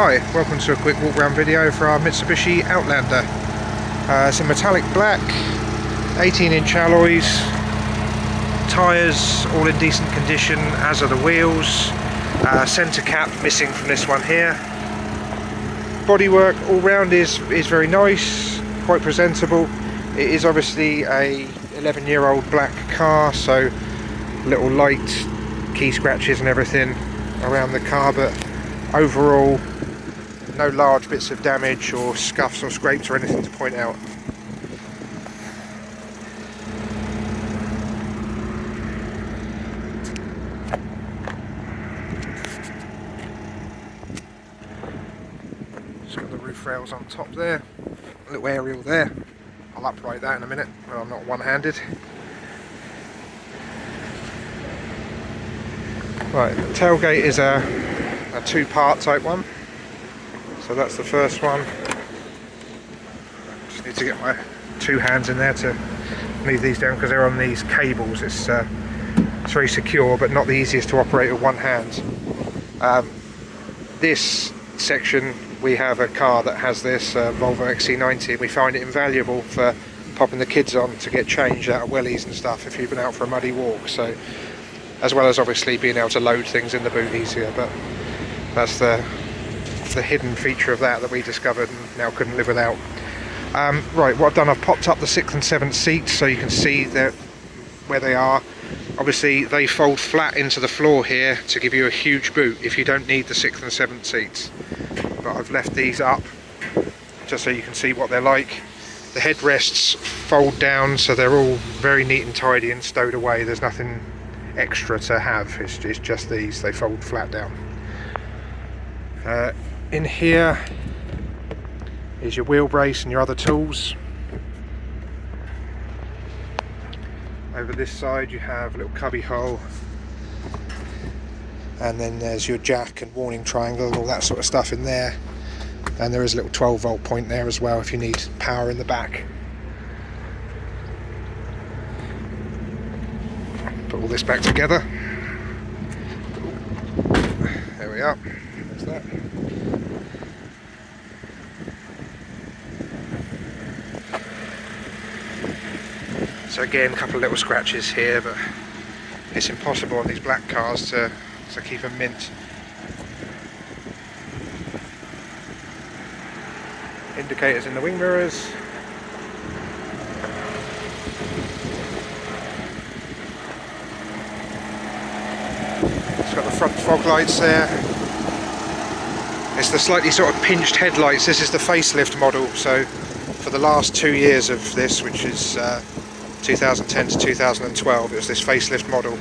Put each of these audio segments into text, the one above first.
Hi, welcome to a quick walk around video for our Mitsubishi Outlander. It's in metallic black, 18-inch alloys, tyres all in decent condition, as are the wheels. Centre cap missing from this one here. Bodywork all round is very nice, quite presentable. It is obviously a 11-year-old black car, so little light key scratches and everything around the car, but overall no large bits of damage or scuffs or scrapes or anything to point out. Just got the roof rails on top there, a little aerial there. I'll upright that in a minute when I'm not one-handed. Right, the tailgate is a two-part type one. So that's the first one. Just need to get my two hands in there to move these down because they're on these cables. It's very secure, but not the easiest to operate with one hand. This section, we have a car that has this Volvo XC90, and we find it invaluable for popping the kids on to get changed out of wellies and stuff if you've been out for a muddy walk. So, as well as obviously being able to load things in the boot easier, but that's the hidden feature of that we discovered and now couldn't live without. Right, what I've done, I've popped up the 6th and 7th seats so you can see where they are. Obviously they fold flat into the floor here to give you a huge boot if you don't need the 6th and 7th seats, but I've left these up just so you can see what they're like. The headrests fold down, so they're all very neat and tidy and stowed away. There's nothing extra to have, it's just these, they fold flat down. In here is your wheel brace and your other tools. Over this side you have a little cubby hole, and then there's your jack and warning triangle and all that sort of stuff in there, and there is a little 12-volt point there as well if you need power in the back. Put all this back together. There we are, there's that. So again, a couple of little scratches here, but it's impossible on these black cars to keep them mint. Indicators in the wing mirrors. It's got the front fog lights there. It's the slightly sort of pinched headlights. This is the facelift model, so for the last 2 years of this, which is 2010 to 2012, it was this facelift model.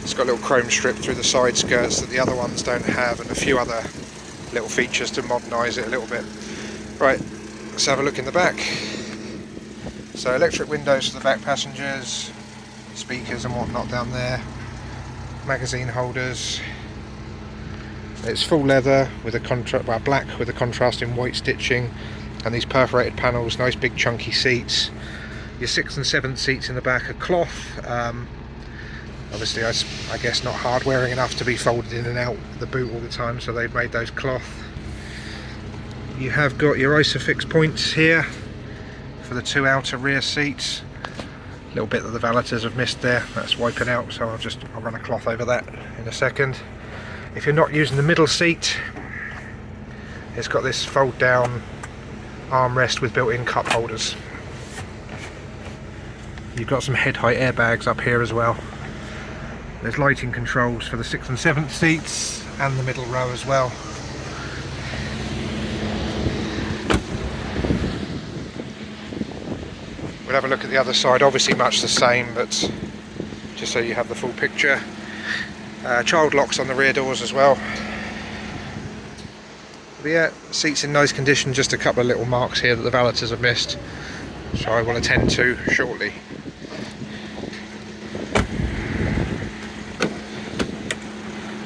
It's got a little chrome strip through the side skirts that the other ones don't have, and a few other little features to modernise it a little bit. Right, let's have a look in the back. So electric windows for the back passengers, speakers and whatnot down there, magazine holders. It's full leather with a black with a contrasting white stitching, and these perforated panels, nice big chunky seats. Your 6th and 7th seats in the back are cloth. Obviously I guess not hard wearing enough to be folded in and out the boot all the time, so they've made those cloth. You have got your ISOFIX points here for the 2 outer rear seats. A little bit that the valeters have missed there, that's wiping out, so I'll run a cloth over that in a second. If you're not using the middle seat, it's got this fold down armrest with built-in cup holders. You've got some head height airbags up here as well. There's lighting controls for the 6th and 7th seats and the middle row as well. We'll have a look at the other side, obviously much the same, but just so you have the full picture. Child locks on the rear doors as well. But yeah, seats in nice condition, just a couple of little marks here that the valeters have missed, which I will attend to shortly.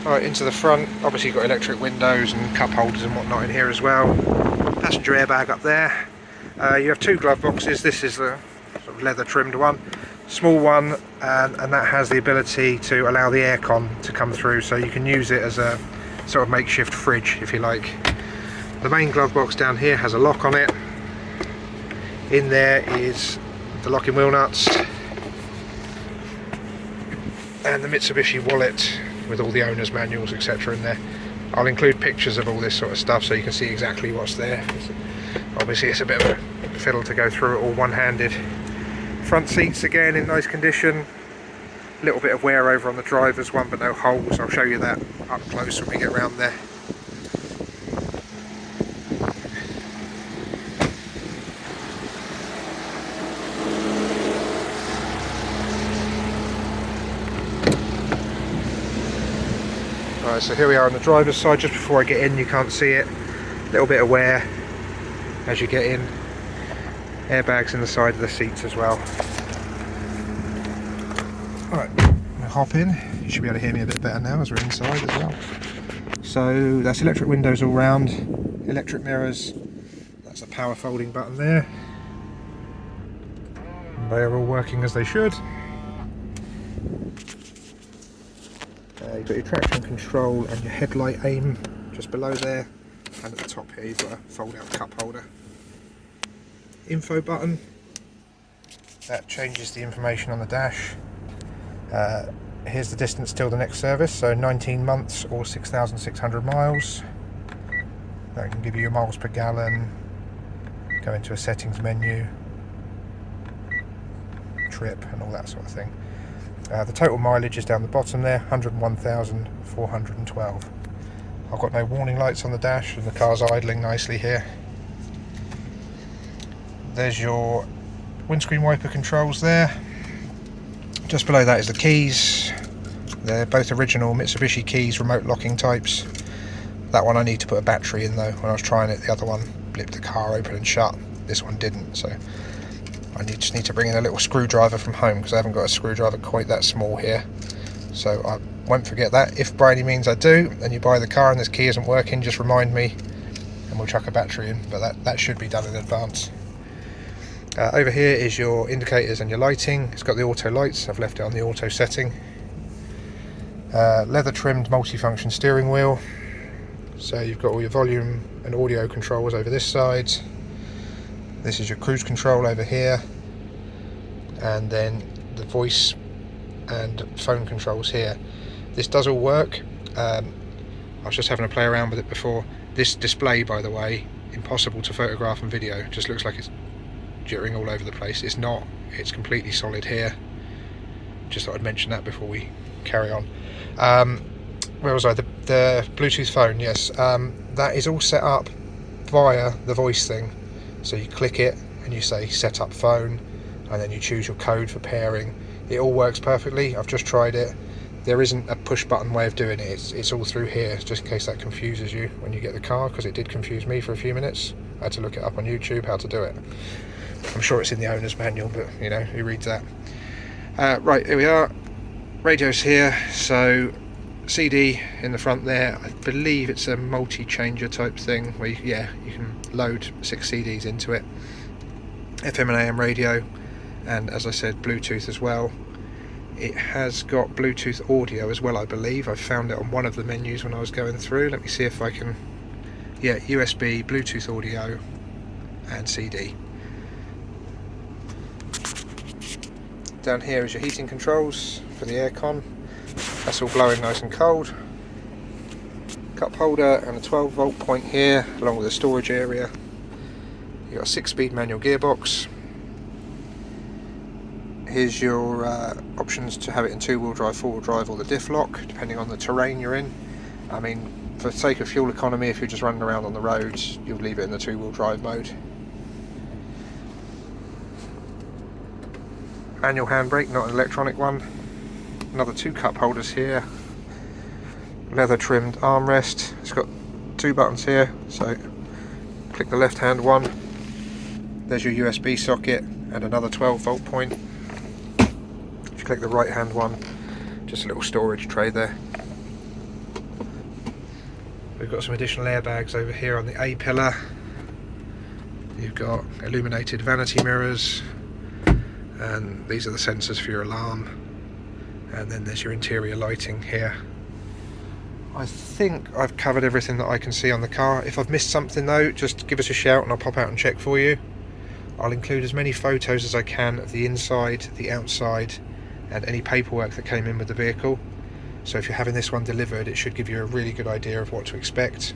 Right, into the front, obviously you've got electric windows and cup holders and whatnot in here as well. Passenger airbag up there. You have 2 glove boxes. This is the sort of leather trimmed one. small one, and that has the ability to allow the aircon to come through, so you can use it as a sort of makeshift fridge if you like. The main glove box down here has a lock on it. In there is the locking wheel nuts and the Mitsubishi wallet with all the owner's manuals, etc. in there. I'll include pictures of all this sort of stuff so you can see exactly what's there. Obviously it's a bit of a fiddle to go through it all one-handed. Front seats again in nice condition. A little bit of wear over on the driver's one, but no holes. I'll show you that up close when we get round there. Right, so here we are on the driver's side. Just before I get in, you can't see it. A little bit of wear as you get in. Airbags in the side of the seats as well. Right, I'm gonna hop in. You should be able to hear me a bit better now as we're inside as well. So that's electric windows all round, electric mirrors. That's a power folding button there. And they are all working as they should. You've got your traction control and your headlight aim just below there, and at the top here you've got a fold out cup holder. Info button, that changes the information on the dash. Here's the distance till the next service, so 19 months or 6,600 miles. That can give you your miles per gallon. Go into a settings menu, trip and all that sort of thing. The total mileage is down the bottom there, 101,412. I've got no warning lights on the dash and the car's idling nicely here. There's your windscreen wiper controls there. Just below that is the keys. They're both original Mitsubishi keys, remote locking types. That one I need to put a battery in though. When I was trying it, the other one blipped the car open and shut. This one didn't, so I just need to bring in a little screwdriver from home because I haven't got a screwdriver quite that small here. So I won't forget that. If by any means I do, and you buy the car and this key isn't working, just remind me and we'll chuck a battery in, but that should be done in advance. Over here is your indicators and your lighting. It's got the auto lights. I've left it on the auto setting. Leather trimmed multifunction steering wheel. So you've got all your volume and audio controls over this side. This is your cruise control over here, and then the voice and phone controls here. This does all work. I was just having a play around with it before. This display, by the way, impossible to photograph and video. It just looks like it's jittering all over the place. It's not. It's completely solid here. Just thought I'd mention that before we carry on. Where was I? The Bluetooth phone. Yes, that is all set up via the voice thing. So you click it and you say set up phone, and then you choose your code for pairing. It all works perfectly. I've just tried it. There isn't a push button way of doing it. It's all through here, just in case that confuses you when you get the car, because it did confuse me for a few minutes. I had to look it up on YouTube how to do it. I'm sure it's in the owner's manual, but you know, who reads that? Right, here we are. Radio's here, so CD in the front there. I believe it's a multi-changer type thing where you can load 6 CDs into it. FM and AM radio, and as I said, Bluetooth as well. It has got Bluetooth audio as well, I believe. I found it on one of the menus when I was going through. Let me see if I can. Yeah, USB, Bluetooth audio, and CD. Down here is your heating controls for the aircon. That's all blowing nice and cold. Cup holder and a 12-volt point here, along with a storage area. You've got a 6-speed manual gearbox. Here's your options to have it in 2-wheel drive, 4-wheel drive, or the diff lock, depending on the terrain you're in. I mean, for the sake of fuel economy, if you're just running around on the roads, you'll leave it in the 2-wheel drive mode. Manual handbrake, not an electronic one. Another 2 cup holders here. Leather trimmed armrest. It's got 2 buttons here, so click the left hand one. There's your USB socket and another 12-volt point. If you click the right hand one, just a little storage tray there. We've got some additional airbags over here on the A pillar. You've got illuminated vanity mirrors, and these are the sensors for your alarm. And then there's your interior lighting here. I think I've covered everything that I can see on the car. If I've missed something though, just give us a shout and I'll pop out and check for you. I'll include as many photos as I can of the inside, the outside, and any paperwork that came in with the vehicle. So if you're having this one delivered, it should give you a really good idea of what to expect.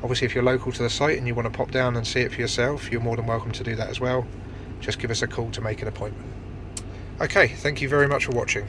Obviously, if you're local to the site and you want to pop down and see it for yourself, you're more than welcome to do that as well. Just give us a call to make an appointment. Okay, thank you very much for watching.